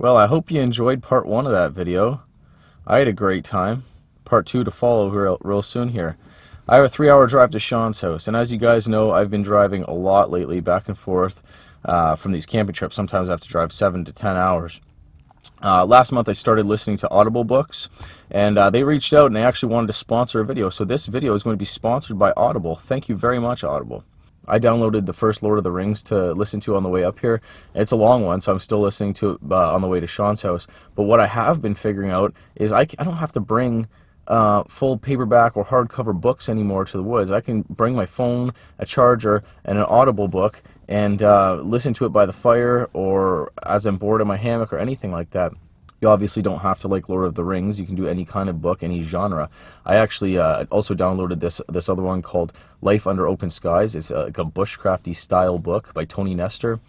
Well, I hope you enjoyed part 1 of that video. I had a great time. Part 2 to follow real soon here. I have a 3-hour drive to Sean's house, and as you guys know, I've been driving a lot lately, back and forth from these camping trips. Sometimes I have to drive 7 to 10 hours. Last month I started listening to Audible books, and they reached out and they actually wanted to sponsor a video. So this video is going to be sponsored by Audible. Thank you very much, Audible. I downloaded the first Lord of the Rings to listen to on the way up here. It's a long one, so I'm still listening to it on the way to Sean's house. But what I have been figuring out is I don't have to bring full paperback or hardcover books anymore to the woods. I can bring my phone, a charger, and an Audible book and listen to it by the fire or as I'm bored in my hammock or anything like that. You obviously don't have to like Lord of the Rings. You can do any kind of book, any genre. I actually also downloaded this other one called Life Under Open Skies. It's like a bushcrafty style book by Tony Nestor.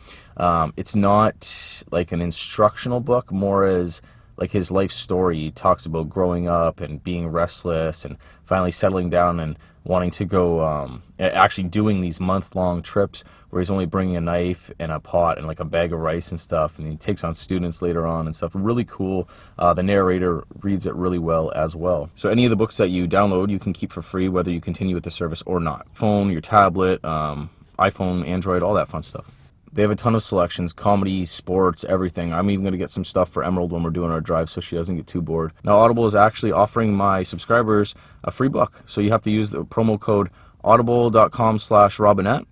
It's not like an instructional book, more as like his life story. He talks about growing up and being restless and finally settling down and wanting to go actually doing these month-long trips where he's only bringing a knife and a pot and like a bag of rice and stuff, and he takes on students later on and stuff. Really cool. The narrator reads it really well as well. So any of the books that you download you can keep for free, whether you continue with the service or not. Phone, your tablet, iPhone, Android, all that fun stuff. They have a ton of selections, comedy, sports, everything. I'm even going to get some stuff for Emerald when we're doing our drive so she doesn't get too bored. Now Audible is actually offering my subscribers a free book. So you have to use the promo code audible.com/Robinet.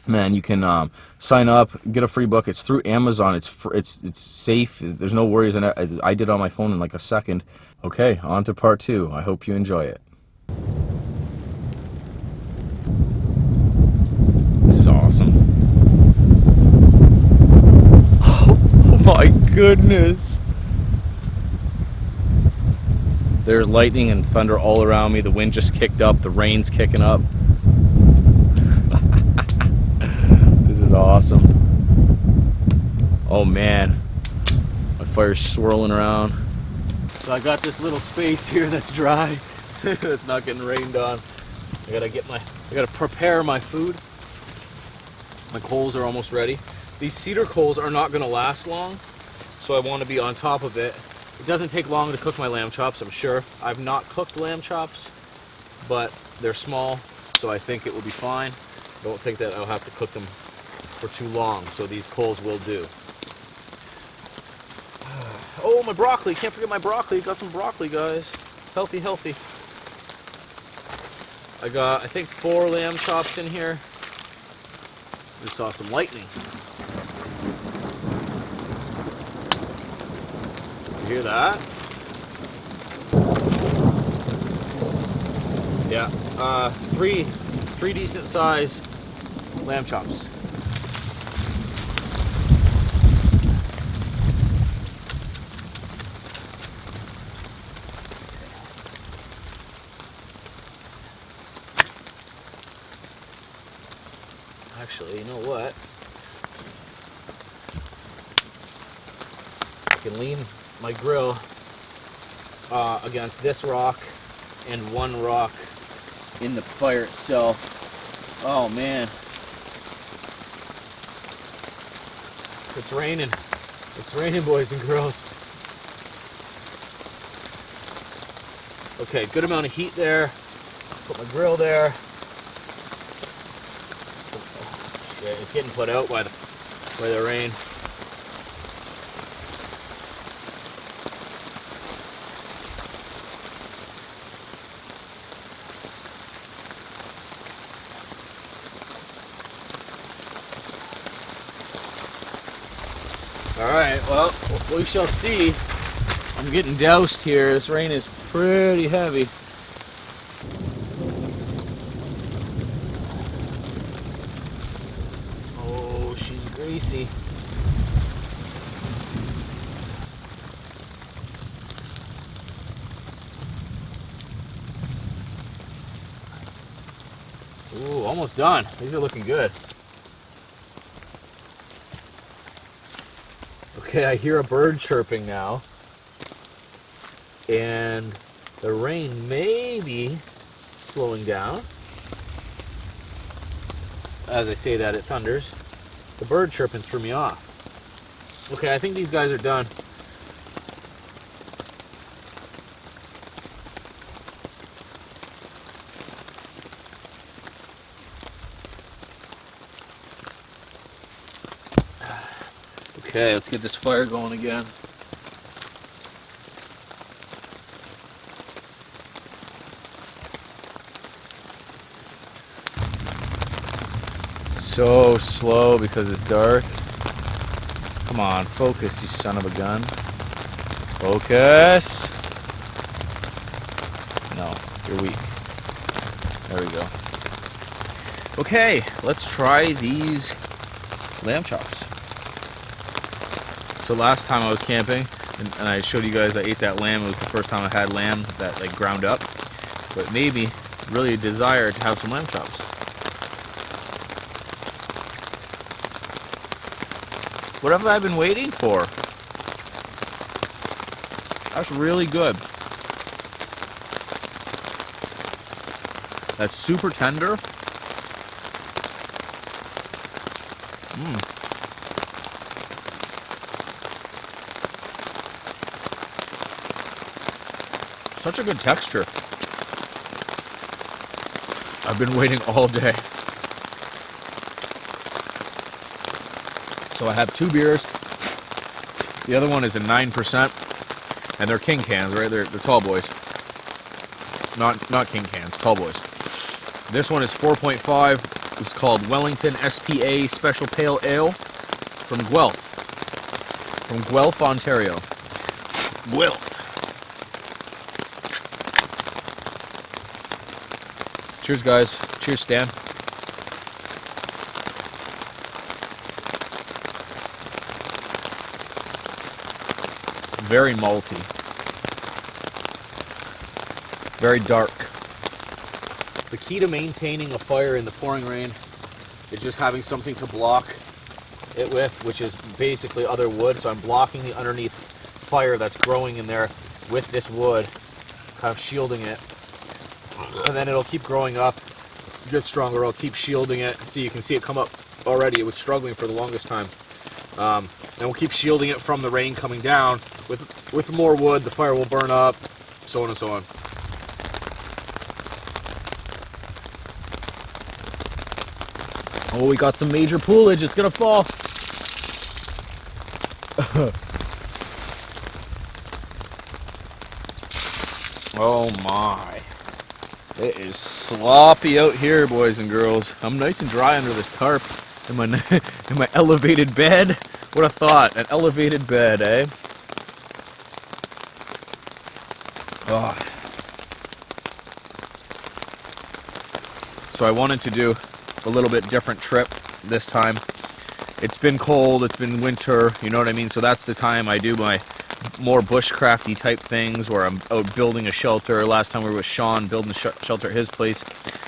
Man, you can sign up, get a free book. It's through Amazon. It's safe. There's no worries. And I did it on my phone in like a second. Okay, on to part 2. I hope you enjoy it. This is awesome. Oh my goodness. There's lightning and thunder all around me. The wind just kicked up. The rain's kicking up. This is awesome. Oh man. My fire's swirling around. So I got this little space here that's dry. It's not getting rained on. I gotta prepare my food. My coals are almost ready. These cedar coals are not going to last long, so I want to be on top of it. It doesn't take long to cook my lamb chops, I'm sure. I've not cooked lamb chops, but they're small, so I think it will be fine. I don't think that I'll have to cook them for too long, so these coals will do. Oh, my broccoli. Can't forget my broccoli. Got some broccoli, guys. Healthy, healthy. I got, I think, 4 lamb chops in here. We saw some lightning. You hear that? Yeah, three decent sized lamb chops. Actually, you know what? I can lean my grill against this rock and one rock in the fire itself. Oh man. It's raining. It's raining, boys and girls. Okay, good amount of heat there. Put my grill there. Yeah, it's getting put out by the rain. Alright, well, we shall see. I'm getting doused here. This rain is pretty heavy. Oh, she's greasy. Ooh, almost done. These are looking good. Okay, I hear a bird chirping now, and the rain may be slowing down. As I say that, it thunders. The bird chirping threw me off. Okay, I think these guys are done. Okay, let's get this fire going again. So slow because it's dark. Come on, focus, you son of a gun. Focus! No, you're weak. There we go. Okay, let's try these lamb chops. So last time I was camping, and I showed you guys I ate that lamb. It was the first time I had lamb that like ground up. But it made me really desire to have some lamb chops. What have I been waiting for? That's really good. That's super tender. Such a good texture. I've been waiting all day. So I have 2 beers. The other one is a 9%, and they're king cans, right? They're tall boys. Not king cans, tall boys. This one is 4.5. It's called Wellington SPA Special Pale Ale from Guelph. From Guelph, Ontario. Guelph. Cheers, guys. Cheers, Stan. Very malty. Very dark. The key to maintaining a fire in the pouring rain is just having something to block it with, which is basically other wood. So I'm blocking the underneath fire that's growing in there with this wood, kind of shielding it. And then it'll keep growing up, get stronger, it'll keep shielding it. See, you can see it come up already. It was struggling for the longest time. And we'll keep shielding it from the rain coming down. With more wood, the fire will burn up, so on and so on. Oh, we got some major poolage. It's gonna fall. Oh my. It is sloppy out here, boys and girls. I'm nice and dry under this tarp in my elevated bed. What a thought, an elevated bed, eh? Oh. So I wanted to do a little bit different trip this time. It's been cold, it's been winter, you know what I mean? So that's the time I do my more bushcrafty type things where I'm out building a shelter. Last time we were with Sean building a shelter at his place.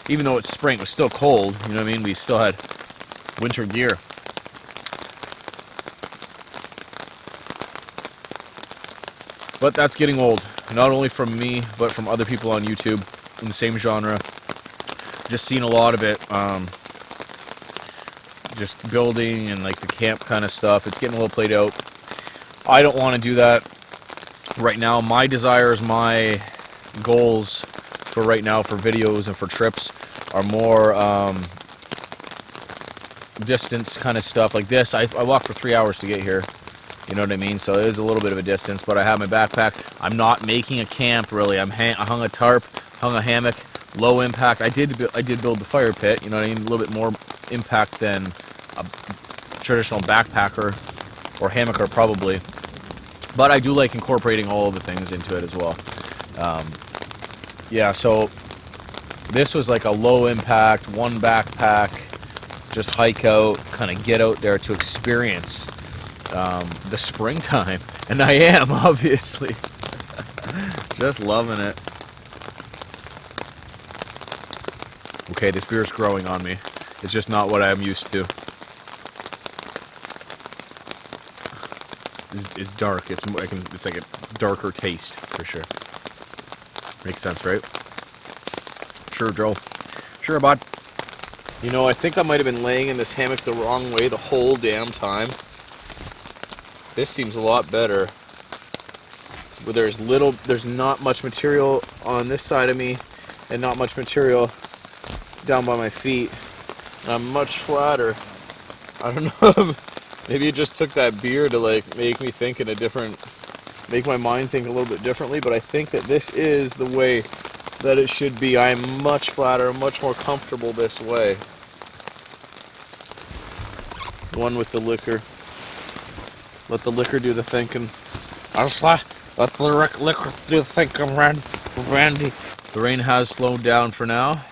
Even though it's spring, it was still cold, you know what I mean? We still had winter gear. But that's getting old, not only from me, but from other people on YouTube in the same genre. Just seen a lot of it, just building and like the camp kind of stuff. It's getting a little played out. I don't want to do that right now. My desires, my goals for right now for videos and for trips are more distance kind of stuff like this. I walked for 3 hours to get here. You know what I mean? So it is a little bit of a distance, but I have my backpack. I'm not making a camp really. I hung a tarp, hung a hammock, low impact. I did build the fire pit. You know what I mean? A little bit more impact than a traditional backpacker or hammocker probably. But I do like incorporating all of the things into it as well. Yeah, so this was like a low impact, one backpack, just hike out, kind of get out there to experience the springtime, and I am, obviously. Just loving it. Okay, this beer's growing on me. It's just not what I'm used to. It's dark. It's like a darker taste, for sure. Makes sense, right? Sure, Joe. Sure, bud. You know, I think I might have been laying in this hammock the wrong way the whole damn time. This seems a lot better. But there's not much material on this side of me, and not much material down by my feet. And I'm much flatter. I don't know Maybe it just took that beer to like make me think in a different, make my mind think a little bit differently, but I think that this is the way that it should be. I'm much flatter, much more comfortable this way. One with the liquor. Let the liquor do the thinking. I just let the liquor do the thinking, Randy. The rain has slowed down for now,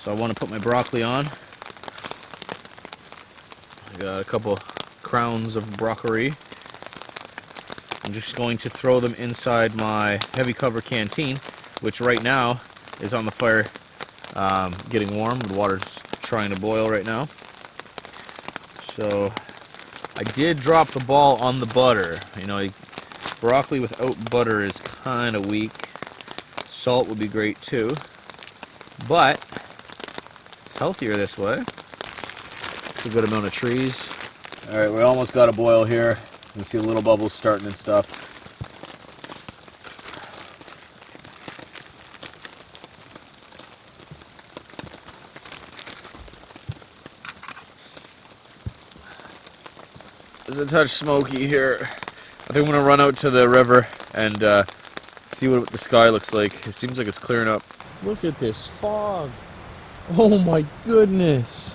so I want to put my broccoli on. I got a couple crowns of broccoli. I'm just going to throw them inside my heavy cover canteen, which right now is on the fire, getting warm. The water's trying to boil right now. So I did drop the ball on the butter. You know, broccoli without butter is kind of weak. Salt would be great too, but it's healthier this way. It's a good amount of trees. All right, we almost got a boil here. You can see little bubbles starting and stuff. It's a touch smoky here. I think I'm gonna run out to the river and see what the sky looks like. It seems like it's clearing up. Look at this fog. Oh my goodness.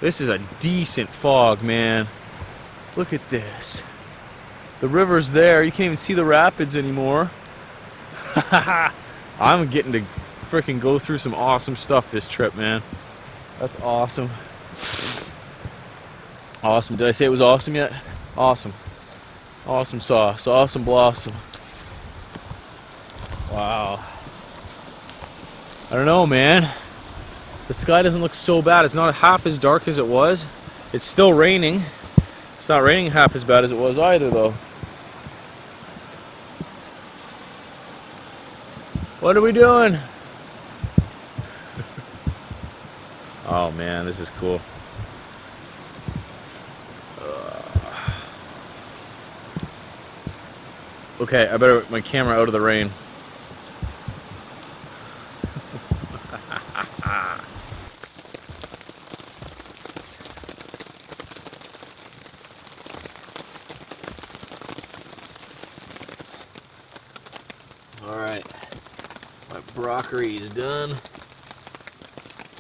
This is a decent fog, man. Look at this. The river's there. You can't even see the rapids anymore. I'm getting to freaking go through some awesome stuff this trip, man. That's awesome. Awesome. Did I say it was awesome yet? Awesome. Awesome sauce. Awesome blossom. Wow. I don't know, man. The sky doesn't look so bad. It's not half as dark as it was. It's still raining. It's not raining half as bad as it was either, though. What are we doing? Oh man, this is cool. Okay, I better get my camera out of the rain. Alright, my broccoli is done.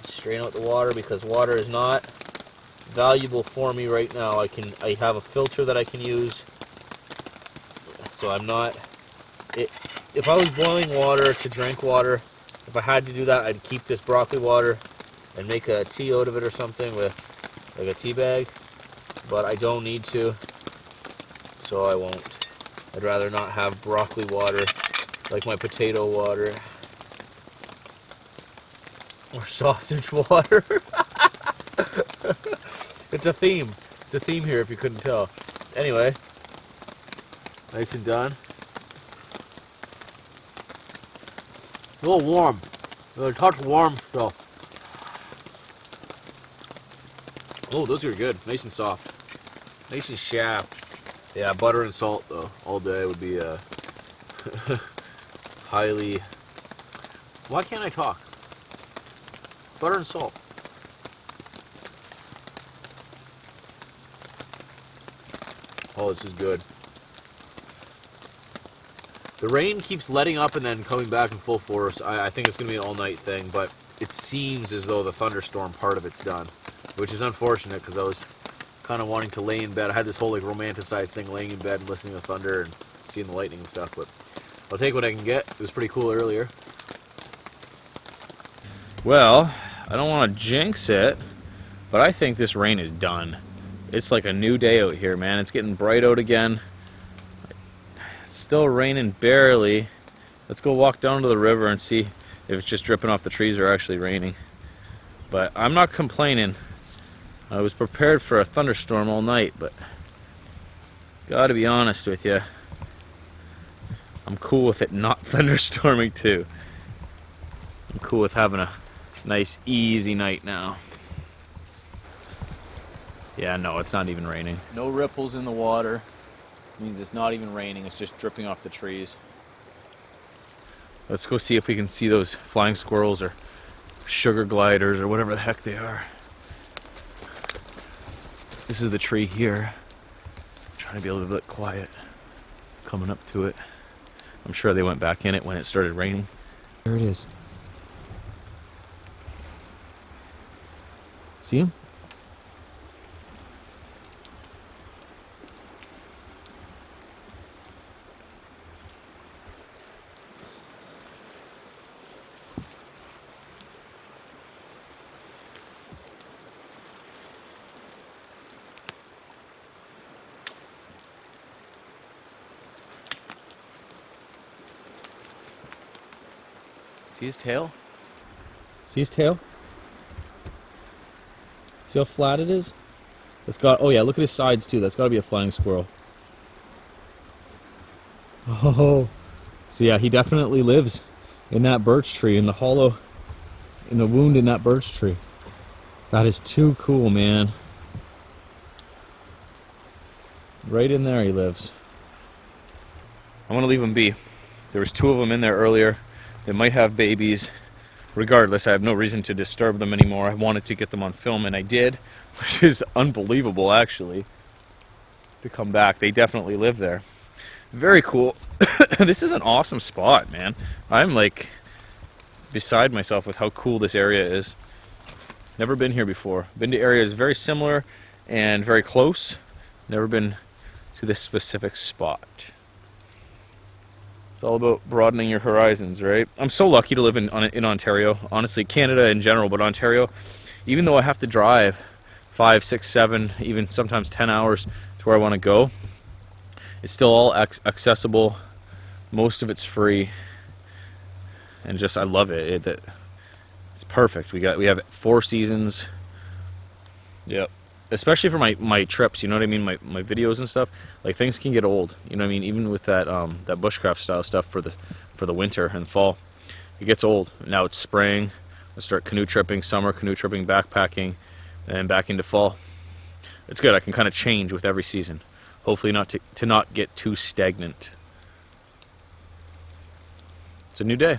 Strain out the water because water is not valuable for me right now. I have a filter that I can use. So I'm not, if I was boiling water to drink water, if I had to do that, I'd keep this broccoli water and make a tea out of it or something with like a tea bag, but I don't need to, so I won't. I'd rather not have broccoli water like my potato water or sausage water. It's a theme. It's a theme here if you couldn't tell. Anyway. Nice and done. A little warm. A touch warm still. Oh, those are good. Nice and soft. Nice and shaft. Yeah, butter and salt though. All day would be highly... Why can't I talk? Butter and salt. Oh, this is good. The rain keeps letting up and then coming back in full force. I think it's going to be an all-night thing, but it seems as though the thunderstorm part of it's done, which is unfortunate because I was kind of wanting to lay in bed. I had this whole like romanticized thing, laying in bed and listening to thunder and seeing the lightning and stuff, but I'll take what I can get. It was pretty cool earlier. Well, I don't want to jinx it, but I think this rain is done. It's like a new day out here, man. It's getting bright out again. Still raining barely. Let's go walk down to the river and see if it's just dripping off the trees or actually raining. But I'm not complaining. I was prepared for a thunderstorm all night, but gotta be honest with you, I'm cool with it not thunderstorming too. I'm cool with having a nice easy night now. Yeah, no, it's not even raining. No ripples in the water. Means it's not even raining, it's just dripping off the trees. Let's go see if we can see those flying squirrels or sugar gliders or whatever the heck they are. This is the tree here. I'm trying to be a little bit quiet coming up to it. I'm sure they went back in it when it started raining. There it is. See him? See his tail? See his tail? See how flat it is? It's got, oh yeah, look at his sides too. That's got to be a flying squirrel. Oh, so yeah, he definitely lives in that birch tree, in the hollow, in the wound in that birch tree. That is too cool, man. Right in there he lives. I'm gonna leave him be. There was 2 of them in there earlier. They might have babies. Regardless, I have no reason to disturb them anymore. I wanted to get them on film, and I did, which is unbelievable, actually, to come back. They definitely live there. Very cool. This is an awesome spot, man. I'm like beside myself with how cool this area is. Never been here before. Been to areas very similar and very close. Never been to this specific spot. It's all about broadening your horizons, right? I'm so lucky to live in Ontario. Honestly, Canada in general, but Ontario, even though I have to drive 5, 6, 7, even sometimes 10 hours to where I want to go, it's still all accessible. Most of it's free, and just I love it. It's perfect. We have 4 seasons. Yep. Especially for my trips, you know what I mean, my videos and stuff. Like, things can get old, you know what I mean, even with that that bushcraft style stuff for the winter and fall. It gets old. Now it's spring. I start canoe tripping, summer canoe tripping, backpacking, and back into fall. It's good. I can kind of change with every season. Hopefully not to not get too stagnant. It's a new day.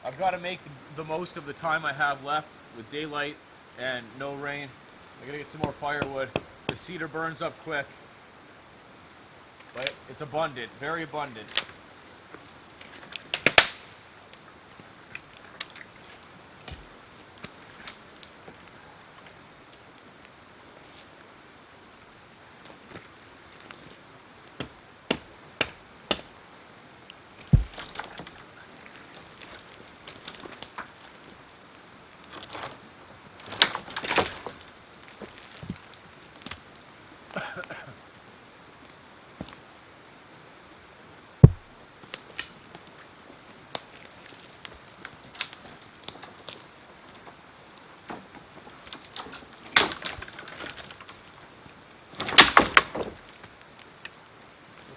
I've got to make the most of the time I have left with daylight and no rain. I gotta get some more firewood. The cedar burns up quick, but it's abundant, very abundant.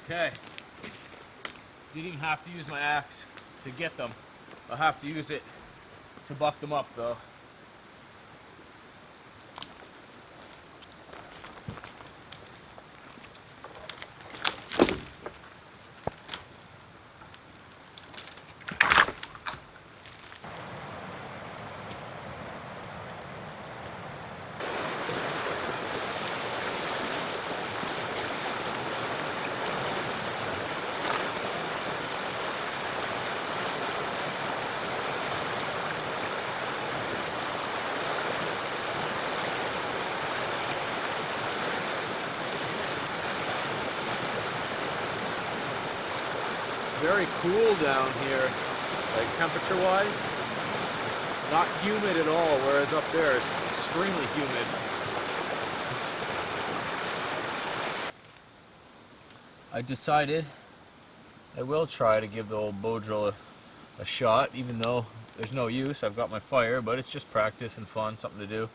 Okay, didn't have to use my axe to get them. I'll have to use it to buck them up though. Very cool down here, like temperature wise. Not humid at all, whereas up there it's extremely humid. I decided I will try to give the old Bowdrill a shot, even though there's no use. I've got my fire, but it's just practice and fun, something to do.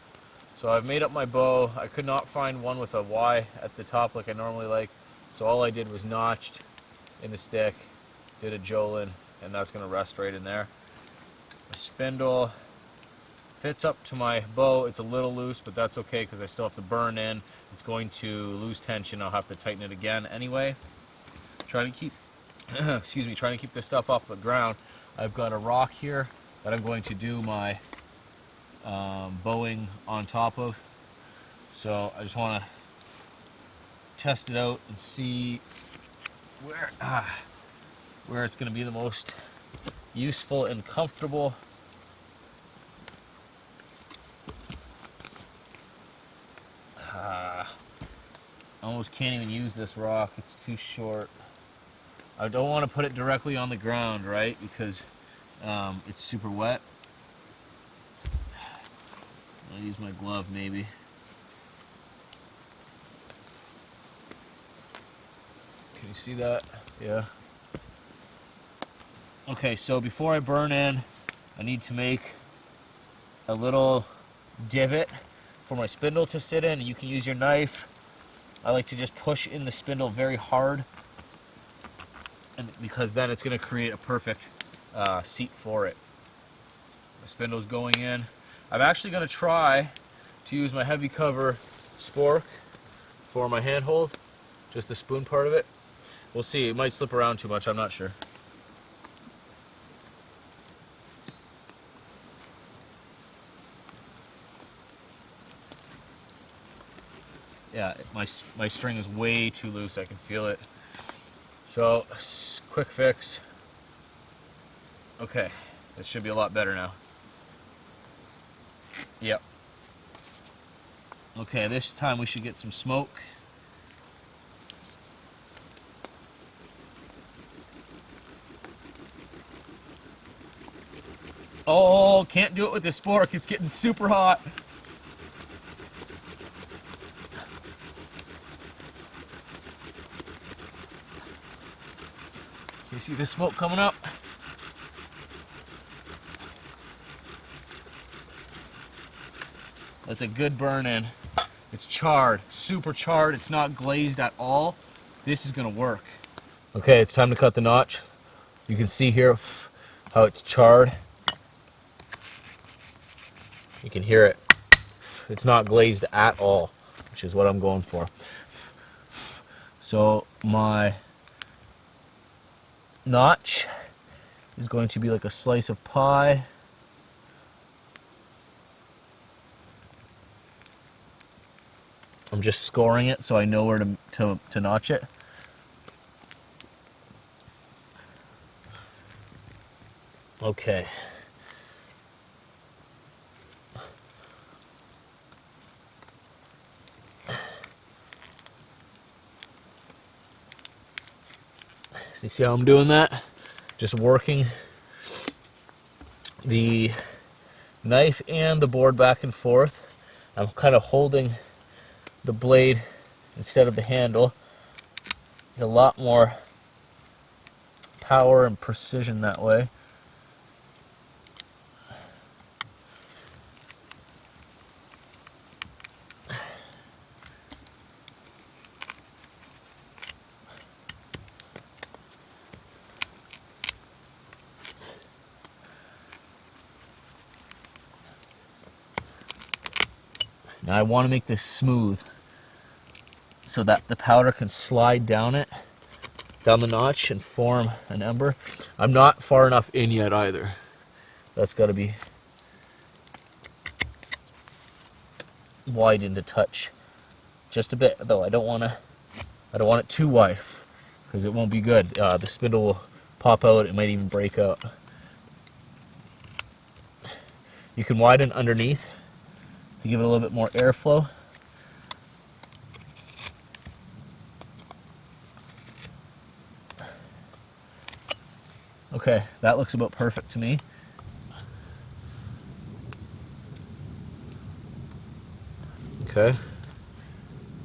So I've made up my bow. I could not find one with a Y at the top like I normally like, so all I did was notched in the stick, did a jolin, and that's going to rest right in there. The spindle fits up to my bow. It's a little loose, but that's okay because I still have to burn in. It's going to lose tension. I'll have to tighten it again anyway. Trying to keep excuse me, trying to keep this stuff off the ground. I've got a rock here that I'm going to do my bowing on top of. So I just want to test it out and see where it's going to be the most useful and comfortable. I almost can't even use this rock, it's too short. I don't want to put it directly on the ground, right, because it's super wet. I'll use my glove maybe. Can you see that? Yeah. Okay, so before I burn in, I need to make a little divot for my spindle to sit in. You can use your knife. I like to just push in the spindle very hard, and because then it's going to create a perfect seat for it. The spindle's going in. I'm actually going to try to use my heavy cover spork for my handhold, just the spoon part of it. We'll see, it might slip around too much, I'm not sure. Yeah, my string is way too loose, I can feel it. So, quick fix. Okay, this should be a lot better now. Yep. Okay, this time we should get some smoke. Oh, can't do it with the spork, it's getting super hot. You see the smoke coming up? That's a good burn in. It's charred, super charred. It's not glazed at all. This is gonna work. Okay, it's time to cut the notch. You can see here how it's charred. You can hear it. It's not glazed at all, which is what I'm going for. So my notch is going to be like a slice of pie. I'm just scoring it so I know where to notch it. Okay. You see how I'm doing that? Just working the knife and the board back and forth. I'm kind of holding the blade instead of the handle. Get a lot more power and precision that way. Now I want to make this smooth so that the powder can slide down the notch and form an ember. I'm not far enough in yet either. That's got to be widened to touch just a bit, though. I don't want it too wide because it won't be good. The spindle will pop out. It might even break out. You can widen underneath to give it a little bit more airflow. Okay, that looks about perfect to me. Okay.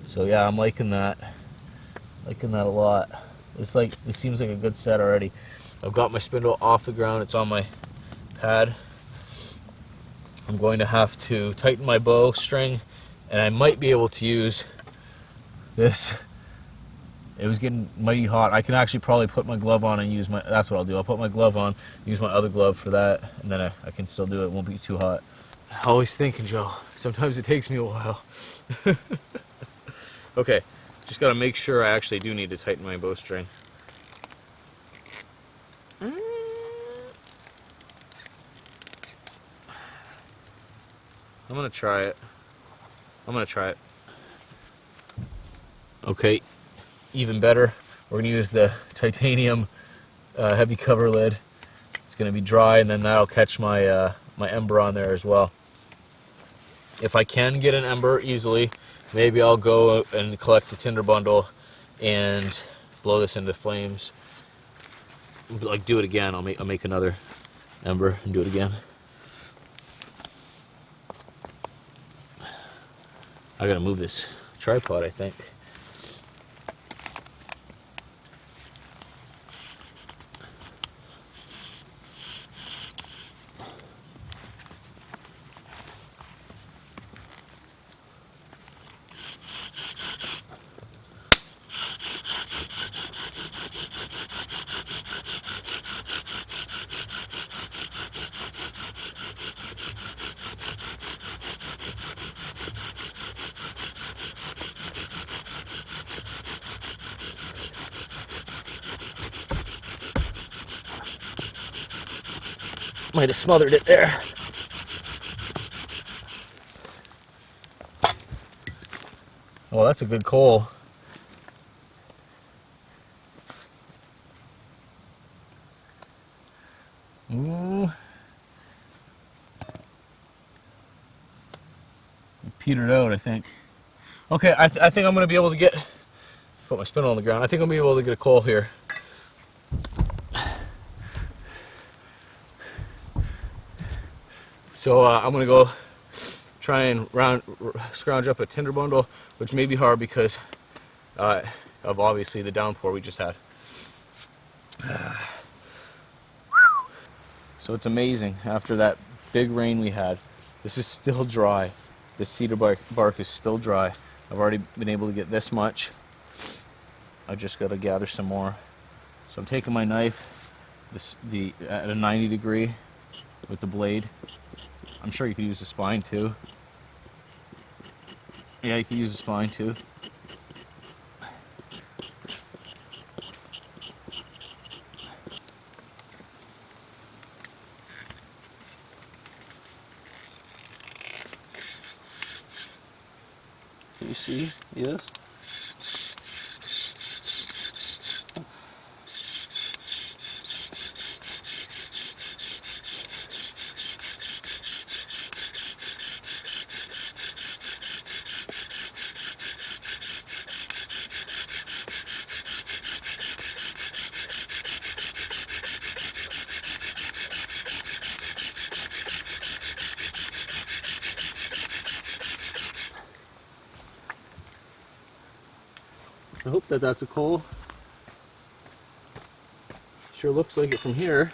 So yeah, I'm liking that. Liking that a lot. This seems like a good set already. I've got my spindle off the ground. It's on my pad. I'm going to have to tighten my bow string, and I might be able to use this. It was getting mighty hot. I can actually probably put my glove on and use my, that's what I'll do. I'll put my glove on, use my other glove for that, and then I can still do it. It won't be too hot. Always thinking, Joe. Sometimes it takes me a while. Okay, just gotta make sure I actually do need to tighten my bowstring. I'm gonna try it. I'm gonna try it. Okay, even better. We're gonna use the titanium heavy cover lid. It's gonna be dry, and then that'll catch my my ember on there as well. If I can get an ember easily, maybe I'll go and collect a tinder bundle and blow this into flames. Like, do it again. I'll make another ember and do it again. I gotta move this tripod, I think. Might have smothered it there. Oh, that's a good coal. Ooh. It petered out, I think. Okay, I think I'm going to be able to get... Put my spindle on the ground. I think I'm going to be able to get a coal here. So I'm going to go try and scrounge up a tinder bundle, which may be hard because of obviously the downpour we just had. So it's amazing, after that big rain we had, this is still dry. This cedar bark is still dry. I've already been able to get this much. I just got to gather some more. So I'm taking my knife at a 90 degree with the blade. I'm sure you could use the spine too. Yeah, you can use the spine too. Can you see? Yes. I hope that that's a coal. Sure looks like it from here.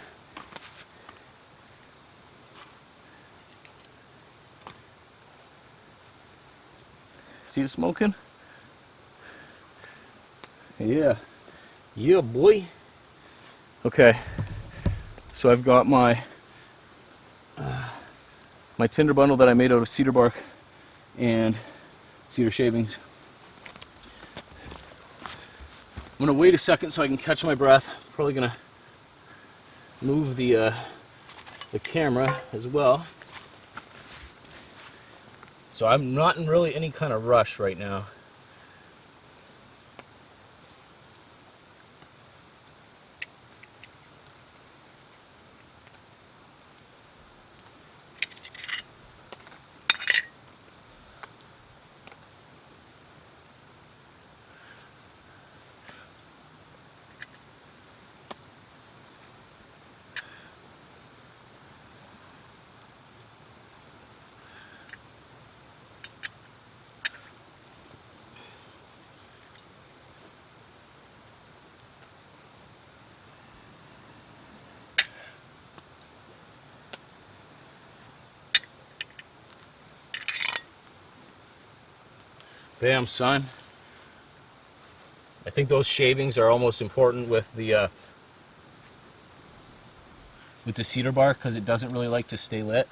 See it smoking? Yeah. Yeah, boy. Okay. So I've got my my tinder bundle that I made out of cedar bark and cedar shavings. I'm gonna wait a second so I can catch my breath. Probably gonna move the camera as well. So I'm not in really any kind of rush right now. Bam, son. I think those shavings are almost important with the cedar bark because it doesn't really like to stay lit.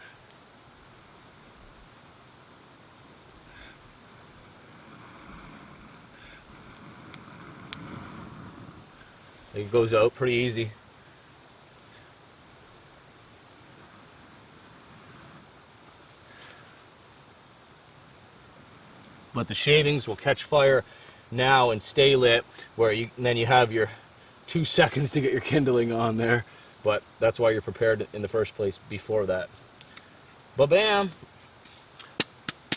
It goes out pretty easy. But the shavings will catch fire now and stay lit, where then you have your 2 seconds to get your kindling on there. But that's why you're prepared in the first place before that. But bam,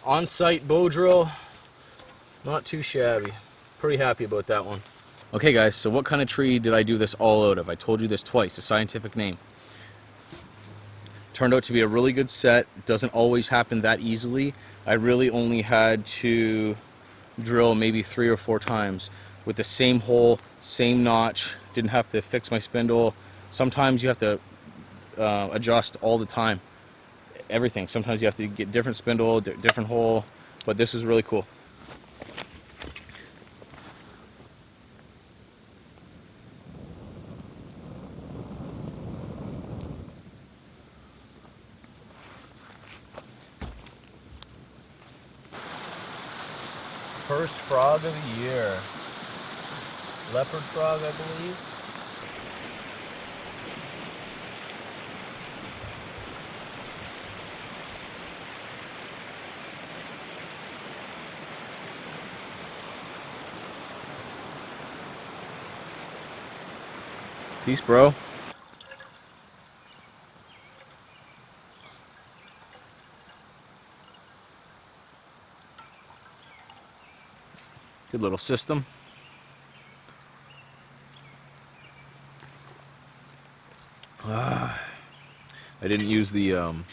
on-site Bowdrill, not too shabby. Pretty happy about that one. Okay guys, so what kind of tree did I do this all out of? I told you this twice, the scientific name. Turned out to be a really good set. It doesn't always happen that easily. I really only had to drill maybe 3 or 4 times with the same hole, same notch. Didn't have to fix my spindle. Sometimes you have to adjust all the time. Everything. Sometimes you have to get different spindle, different hole, but this is really cool. First frog of the year. Leopard frog, I believe. Peace, bro. Good little system. I didn't use the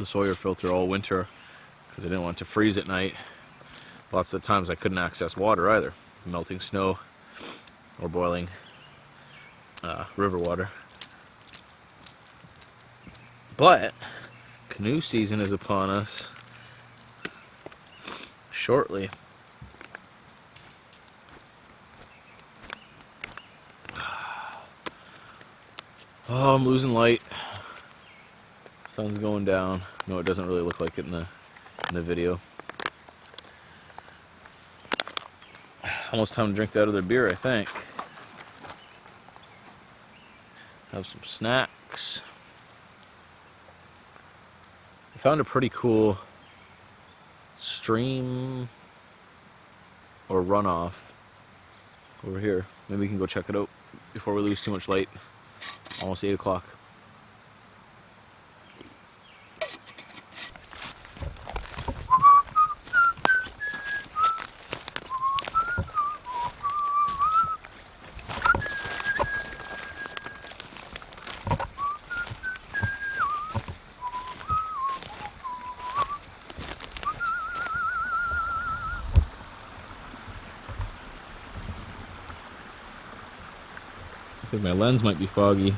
Sawyer filter all winter because I didn't want it to freeze at night. Lots of times I couldn't access water either, melting snow or boiling river water. But canoe season is upon us shortly. Oh, I'm losing light. Sun's going down. No, it doesn't really look like it in the video. Almost time to drink that other beer, I think. Have some snacks. I found a pretty cool stream or runoff over here. Maybe we can go check it out before we lose too much light. Almost 8 o'clock. I think my lens might be foggy.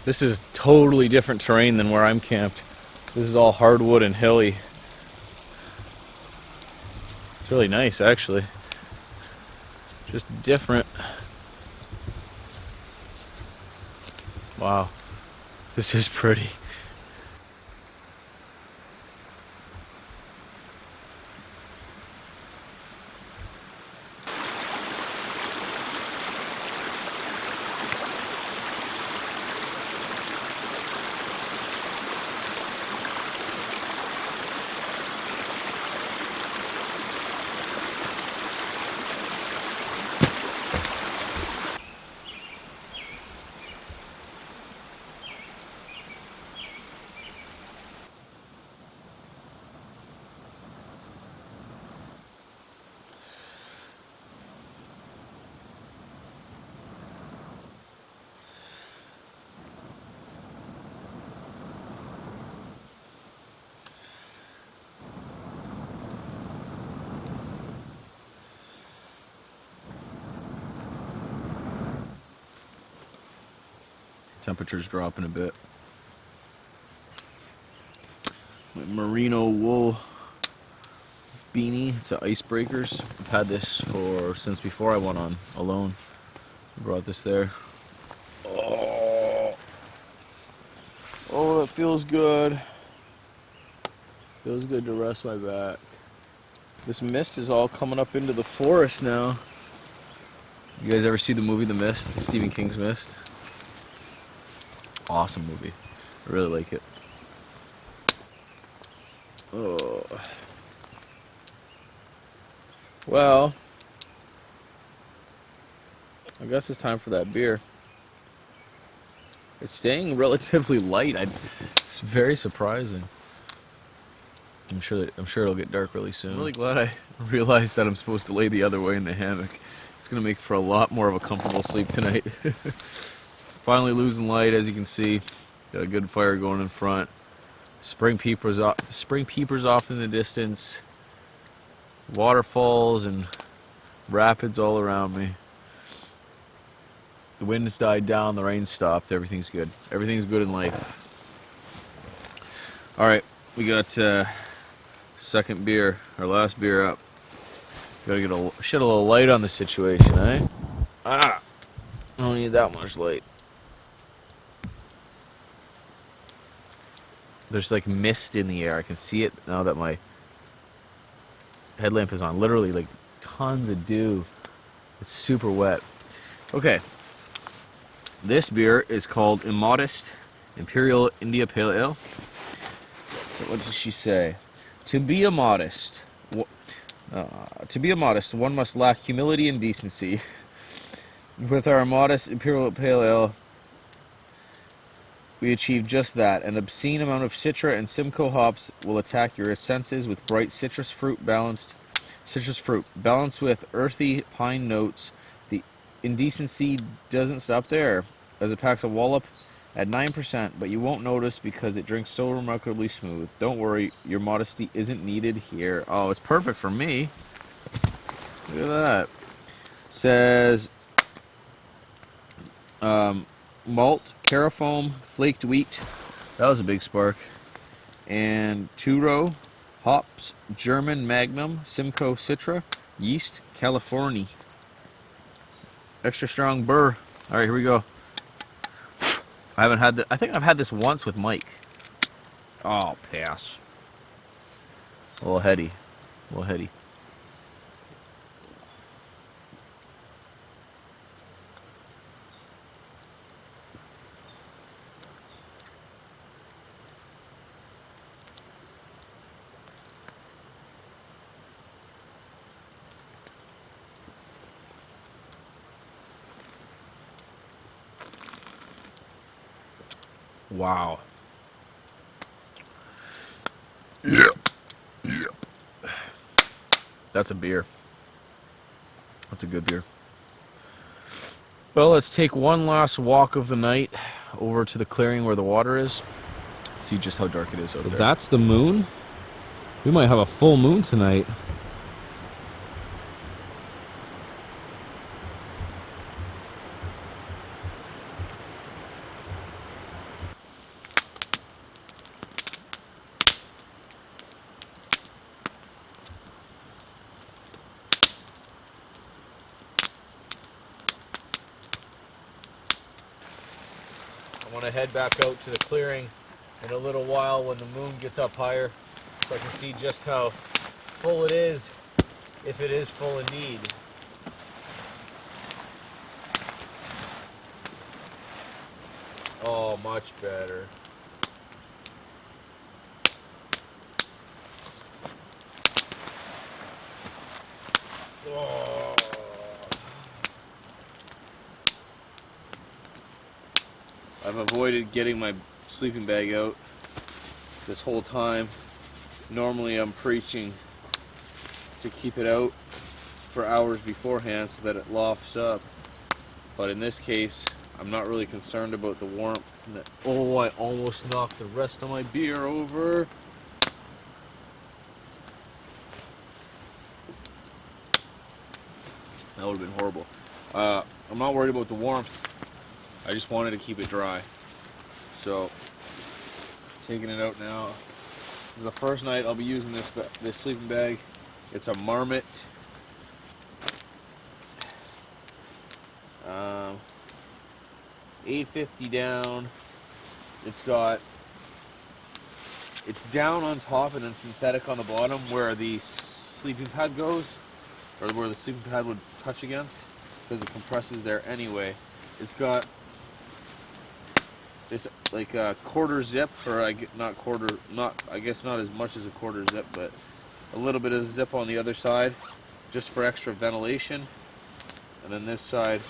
This is totally different terrain than where I'm camped. This is all hardwood and hilly. It's really nice, actually. Just different. Wow, this is pretty. Temperature's dropping a bit. My merino wool beanie, it's an Icebreakers. I've had this since before I went on alone. I brought this there. Oh, that feels good. Feels good to rest my back. This mist is all coming up into the forest now. You guys ever see the movie The Mist? Stephen King's Mist? Awesome movie. I really like it. Oh. Well, I guess it's time for that beer. It's staying relatively light. It's very surprising. I'm sure it'll get dark really soon. I'm really glad I realized that I'm supposed to lay the other way in the hammock. It's gonna make for a lot more of a comfortable sleep tonight. Finally losing light, as you can see. Got a good fire going in front. Spring peepers off in the distance. Waterfalls and rapids all around me. The wind has died down, the rain stopped, everything's good. Everything's good in life. Alright, we got second beer, our last beer up. Gotta shed a little light on the situation, eh? I don't need that much light. There's like mist in the air. I can see it now that my headlamp is on. Literally like tons of dew. It's super wet. Okay. This beer is called Immodest Imperial India Pale Ale. So what does she say? To be immodest, one must lack humility and decency. With our modest Imperial Pale Ale, we achieve just that. An obscene amount of Citra and Simcoe hops will attack your senses with bright citrus fruit balanced with earthy pine notes. The indecency doesn't stop there, as it packs a wallop at 9%, but you won't notice because it drinks so remarkably smooth. Don't worry, your modesty isn't needed here. Oh, it's perfect for me. Look at that. Says malt, carafoam, flaked wheat. That was a big spark. And two-row, hops, German Magnum, Simcoe Citra, yeast, California. Extra strong burr. All right, here we go. I haven't had I think I've had this once with Mike. Oh, pass. A little heady. A little heady. Wow. Yep. That's a beer. That's a good beer. Well, let's take one last walk of the night over to the clearing where the water is. See just how dark it is out there. That's the moon. We might have a full moon tonight. I want to head back out to the clearing in a little while when the moon gets up higher, so I can see just how full it is, if it is full indeed. Oh, much better. Oh. I've avoided getting my sleeping bag out this whole time. Normally I'm preaching to keep it out for hours beforehand so that it lofts up. But in this case, I'm not really concerned about the warmth. Oh, I almost knocked the rest of my beer over. That would have been horrible. I'm not worried about the warmth. I just wanted to keep it dry. So, taking it out now. This is the first night I'll be using this sleeping bag. It's a Marmot. $8.50 down. It's down on top and then synthetic on the bottom where the sleeping pad goes, or where the sleeping pad would touch against, because it compresses there anyway. It's got it's like a quarter zip, or I guess not as much as a quarter zip, but a little bit of zip on the other side, just for extra ventilation. And then this side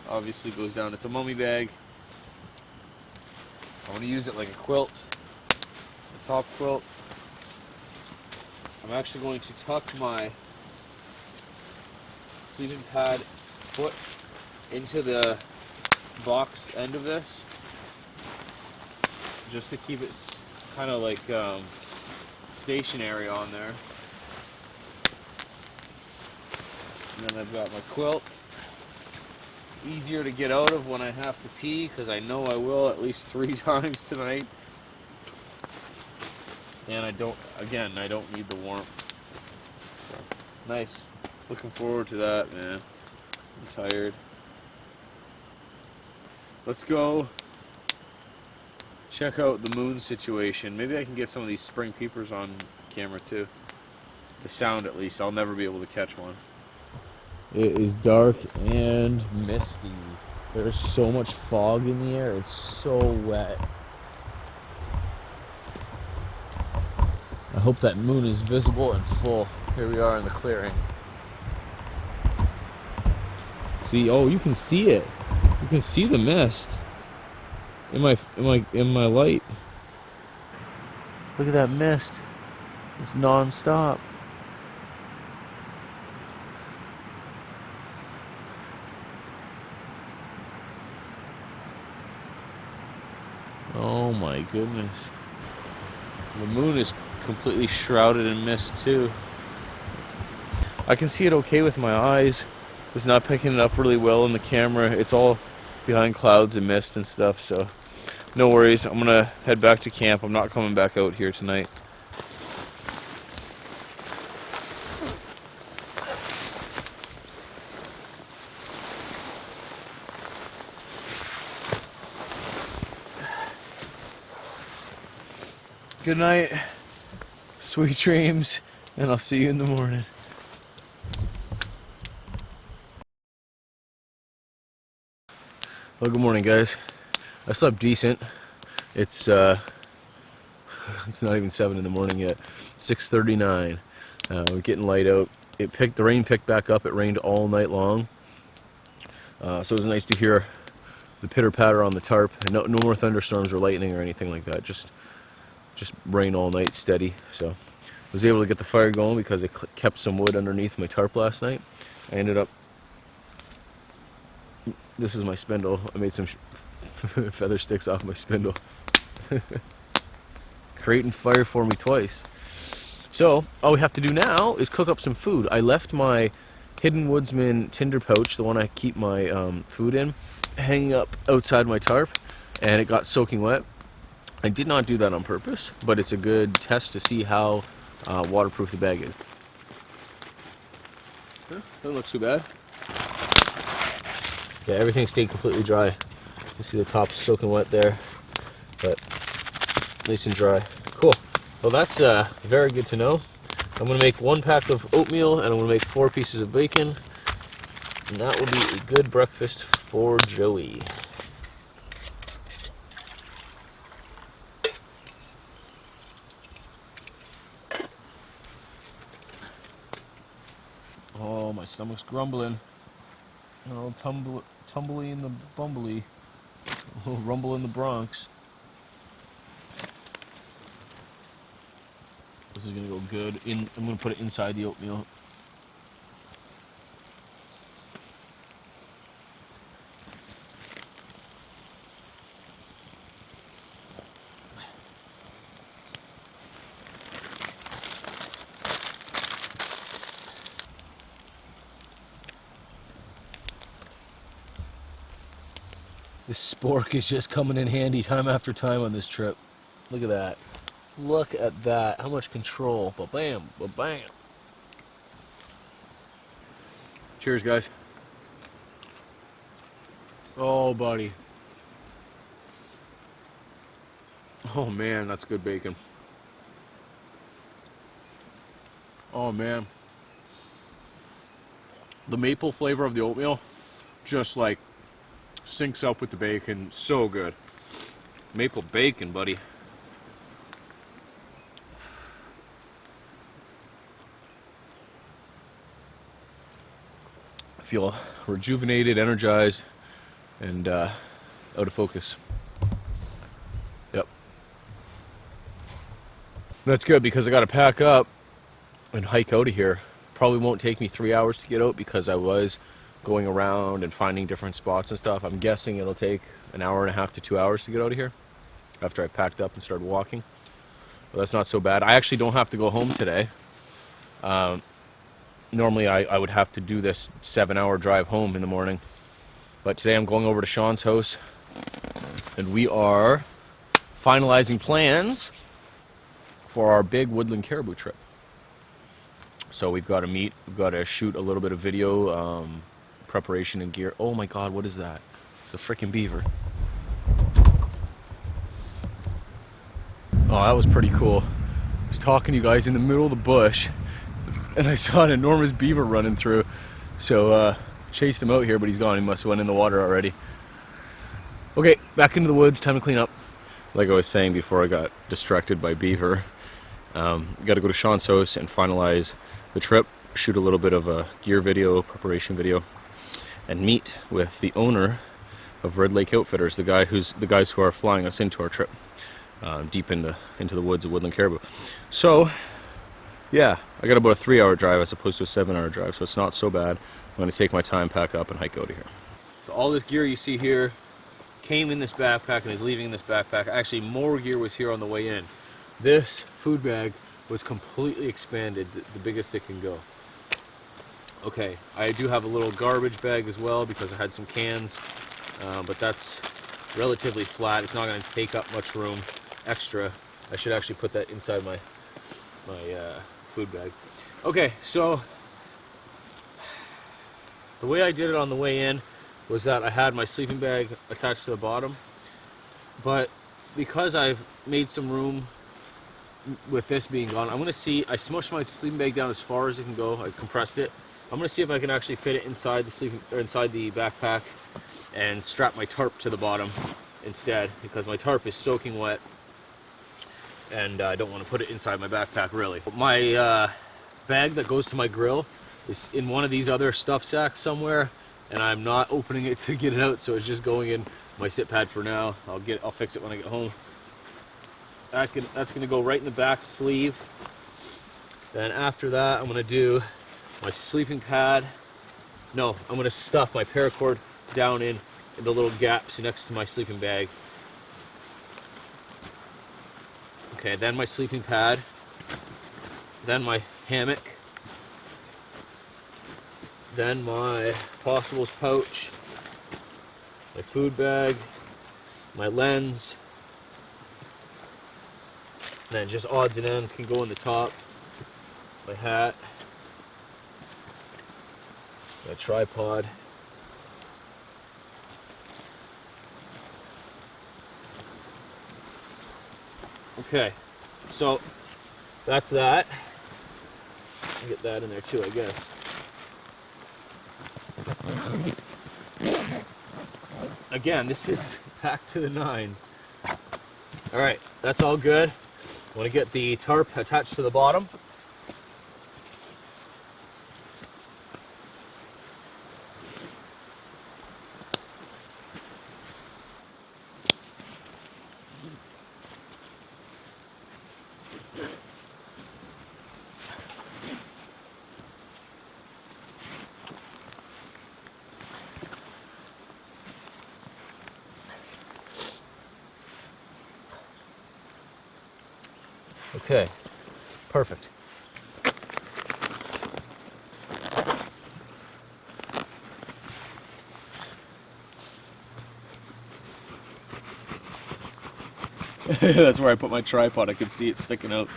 obviously goes down. It's a mummy bag. I want to use it like a quilt, a top quilt. I'm actually going to tuck my sleeping pad foot into the box end of this, just to keep it kind of like stationary on there. And then I've got my quilt. Easier to get out of when I have to pee, because I know I will at least 3 times tonight. And I don't need the warmth. So, nice. Looking forward to that, man. I'm tired. Let's go check out the moon situation. Maybe I can get some of these spring peepers on camera too. The sound, at least. I'll never be able to catch one. It is dark and misty. There's so much fog in the air. It's so wet. I hope that moon is visible and full. Here we are in the clearing. See, oh, you can see it. You can see the mist in my light. Look at that mist. It's non-stop. Oh my goodness. The moon is completely shrouded in mist too. I can see it okay with my eyes. It's not picking it up really well in the camera. It's all behind clouds and mist and stuff, so no worries. I'm gonna head back to camp. I'm not coming back out here tonight. Good night, sweet dreams, and I'll see you in the morning. Well, good morning, guys. I slept decent. It's not even 7 in the morning yet. 6:39. We're getting light out. The rain picked back up. It rained all night long. So it was nice to hear the pitter patter on the tarp. No more thunderstorms or lightning or anything like that. Just rain all night, steady. So I was able to get the fire going because it kept some wood underneath my tarp last night. I ended up, this is my spindle. I made some feather sticks off my spindle. Creating fire for me twice. So all we have to do now is cook up some food. I left my Hidden Woodsman tinder pouch, the one I keep my food in, hanging up outside my tarp, and it got soaking wet. I did not do that on purpose, but it's a good test to see how waterproof the bag is. Doesn't look too bad. Yeah, everything stayed completely dry. You see the top soaking wet there, but nice and dry. Cool. Well, that's very good to know. I'm going to make 1 pack of oatmeal, and I'm going to make 4 pieces of bacon, and that will be a good breakfast for Joey. Oh, my stomach's grumbling. Oh, tumbly in the bumbly. Oh, rumble in the Bronx. This is gonna go good. I'm gonna put it inside the oatmeal. This spork is just coming in handy time after time on this trip. Look at that. Look at that. How much control. Ba-bam, ba-bam. Cheers, guys. Oh, buddy. Oh, man, that's good bacon. Oh, man. The maple flavor of the oatmeal just like Syncs up with the bacon, so good. Maple bacon, buddy. I feel rejuvenated, energized, and out of focus. Yep. That's good because I got to pack up and hike out of here. Probably won't take me 3 hours to get out because I was going around and finding different spots and stuff. I'm guessing it'll take an hour and a half to 2 hours to get out of here after I packed up and started walking. But that's not so bad. I actually don't have to go home today. Normally I would have to do this 7-hour drive home in the morning. But today I'm going over to Sean's house and we are finalizing plans for our big woodland caribou trip. So we've got to meet, we've got to shoot a little bit of video, preparation and gear. Oh my god, what is that? It's a freaking beaver. Oh, that was pretty cool. I was talking to you guys in the middle of the bush and I saw an enormous beaver running through. So chased him out here, but he's gone. He must have went in the water already. Okay, back into the woods, time to clean up. Like I was saying before I got distracted by beaver, got to go to Sean's house and finalize the trip, shoot a little bit of a gear video, preparation video, and meet with the owner of Robinet Outfitters, the guys who are flying us into our trip, deep into the woods of woodland caribou. So yeah, I got about a 3-hour drive as opposed to a 7-hour drive, so it's not so bad. I'm going to take my time, pack up, and hike out of here. So all this gear you see here came in this backpack and is leaving in this backpack. Actually, more gear was here on the way in. This food bag was completely expanded, the biggest it can go. Okay, I do have a little garbage bag as well because I had some cans, but that's relatively flat. It's not going to take up much room extra. I should actually put that inside my food bag. Okay, so the way I did it on the way in was that I had my sleeping bag attached to the bottom, but because I've made some room with this being gone, I'm gonna see, I smushed my sleeping bag down as far as it can go. I compressed it. I'm gonna see if I can actually fit it inside the backpack and strap my tarp to the bottom instead, because my tarp is soaking wet and I don't want to put it inside my backpack really. My bag that goes to my grill is in one of these other stuff sacks somewhere, and I'm not opening it to get it out, so it's just going in my sit pad for now. I'll fix it when I get home. That's gonna go right in the back sleeve. Then after that, I'm gonna do my sleeping pad. No, I'm gonna stuff my paracord down in the little gaps next to my sleeping bag. Okay, then my sleeping pad, then my hammock, then my possibles pouch, my food bag, my lens, and then just odds and ends can go in the top, my hat, my tripod, okay, so that's that. Get that in there too, I guess. Again, this is packed to the nines. All right, that's all good. I want to get the tarp attached to the bottom. Okay, perfect. That's where I put my tripod. I could see it sticking out.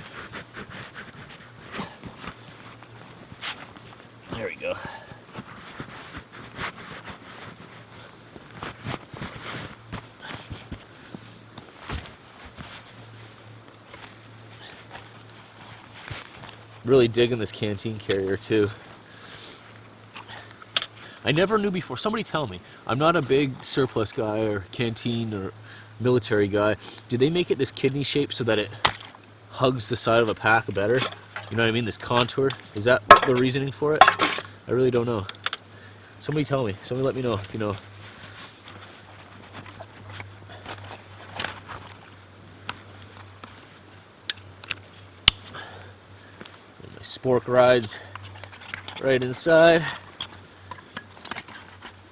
There we go. Really digging this canteen carrier too. I never knew before. Somebody tell me. I'm not a big surplus guy or canteen or military guy. Do they make it this kidney shape so that it hugs the side of a pack better? You know what I mean? This contour. Is that the reasoning for it? I really don't know. Somebody tell me. Somebody let me know if you know. And my spork rides right inside.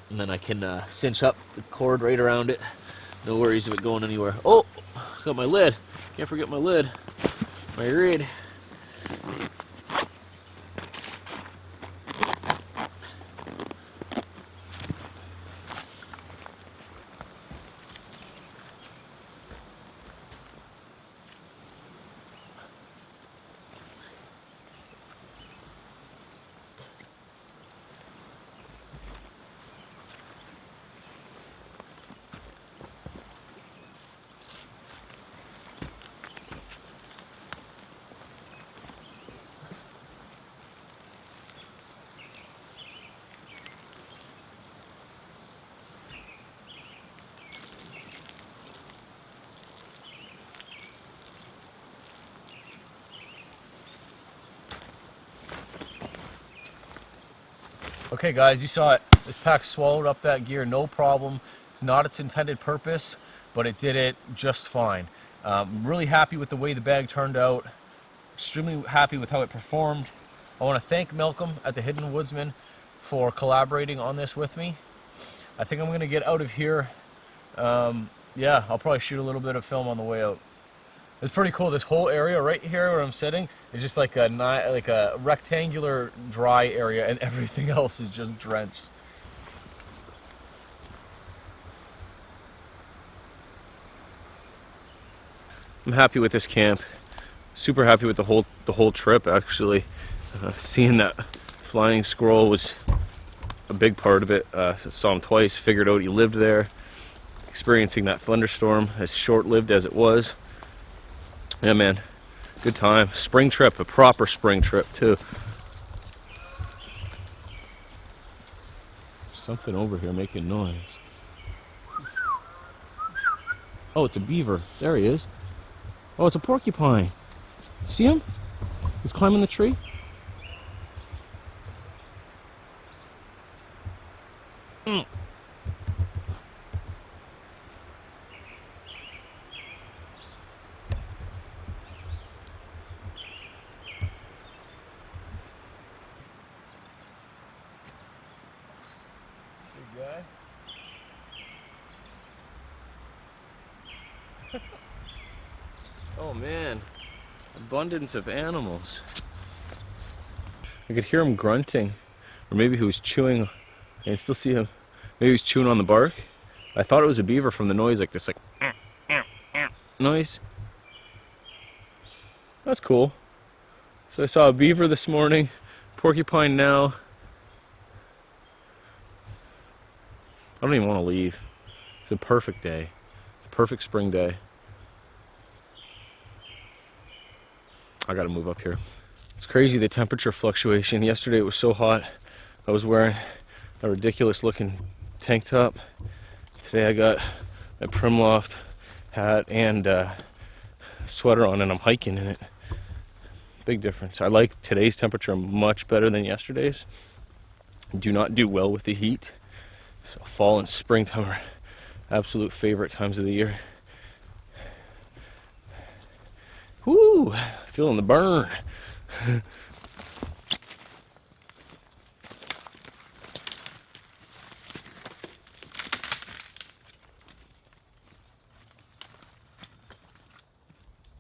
And then I can cinch up the cord right around it. No worries of it going anywhere. Oh, got my lid. Can't forget my lid. My reed. Okay guys, you saw it. This pack swallowed up that gear, no problem. It's not its intended purpose, but it did it just fine. I'm really happy with the way the bag turned out. Extremely happy with how it performed. I want to thank Malcolm at the Hidden Woodsman for collaborating on this with me. I think I'm going to get out of here. Yeah, I'll probably shoot a little bit of film on the way out. It's pretty cool. This whole area right here where I'm sitting is just like a rectangular dry area, and everything else is just drenched. I'm happy with this camp. Super happy with the whole trip actually. Seeing that flying squirrel was a big part of it. Saw him twice, figured out he lived there. Experiencing that thunderstorm, as short-lived as it was. Yeah, man, good time. Spring trip, a proper spring trip too. Something over here making noise. Oh, it's a beaver. There he is. Oh, it's a porcupine. See him? He's climbing the tree. Mm. Guy. Oh man, abundance of animals. I could hear him grunting, or maybe he was chewing. I can still see him. Maybe he was chewing on the bark. I thought it was a beaver from the noise, like this, noise. That's cool. So I saw a beaver this morning, porcupine now. I don't even want to leave. It's a perfect day. It's a perfect spring day. I gotta move up here. It's crazy, the temperature fluctuation. Yesterday it was so hot. I was wearing a ridiculous looking tank top. Today I got a Primloft hat and sweater on, and I'm hiking in it. Big difference. I like today's temperature much better than yesterday's. I do not do well with the heat. So fall and springtime are absolute favorite times of the year. Whoo! Feeling the burn.